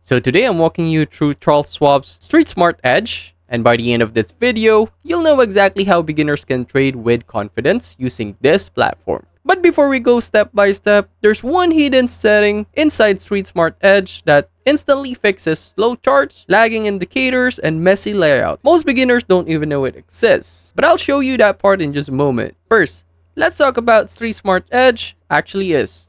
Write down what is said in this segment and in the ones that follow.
So today I'm walking you through Charles Schwab's StreetSmart Edge, and by the end of this video, you'll know exactly how beginners can trade with confidence using this platform. But before we go step by step, there's one hidden setting inside StreetSmart Edge that instantly fixes slow charts, lagging indicators, and messy layout. Most beginners don't even know it exists, but I'll show you that part in just a moment. First, let's talk about StreetSmart Edge actually is.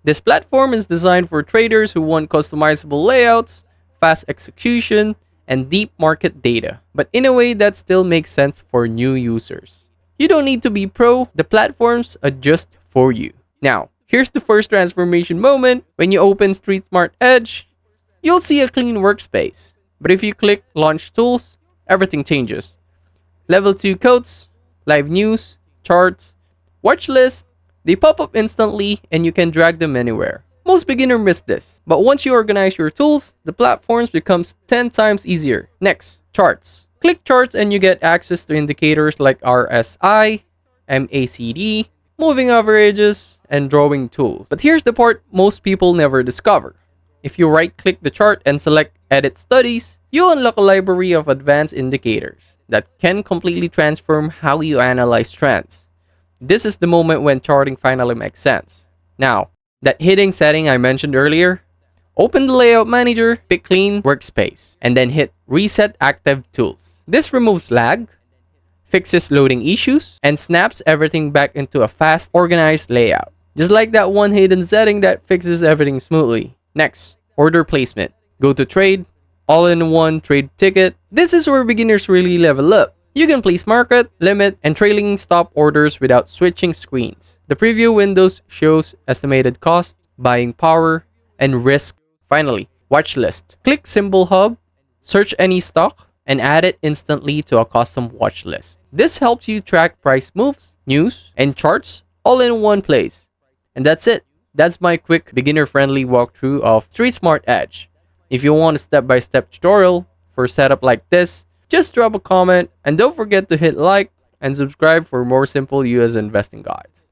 This platform is designed for traders who want customizable layouts, fast execution, and deep market data, but in a way that still makes sense for new users. You don't need to be pro, the platforms adjust for you. Now, here's the first transformation moment. When you open StreetSmart Edge, you'll see a clean workspace. But if you click Launch Tools, everything changes. Level 2 codes, live news, charts, watch list, they pop up instantly and you can drag them anywhere. Most beginners miss this, but once you organize your tools, the platforms becomes 10 times easier. Next, charts. Click charts and you get access to indicators like RSI, MACD, moving averages, and drawing tools. But here's the part most people never discover. If you right-click the chart and select Edit Studies, you unlock a library of advanced indicators that can completely transform how you analyze trends. This is the moment when charting finally makes sense. Now, that hidden setting I mentioned earlier, open the Layout Manager, pick Clean Workspace, and then hit Reset Active Tools. This removes lag, fixes loading issues, and snaps everything back into a fast, organized layout. Just like that one hidden setting that fixes everything smoothly. Next, Order Placement. Go to Trade, all-in-one trade ticket. This is where beginners really level up. You can place market, limit, and trailing stop orders without switching screens. The preview windows shows estimated cost, buying power, and risk. Finally, watch list. Click Symbol Hub, search any stock, and add it instantly to a custom watch list. This helps you track price moves, news, and charts all in one place. And that's it. That's my quick beginner-friendly walkthrough of StreetSmart Edge. If you want a step-by-step tutorial for setup like this, just drop a comment and don't forget to hit like and subscribe for more simple US investing guides.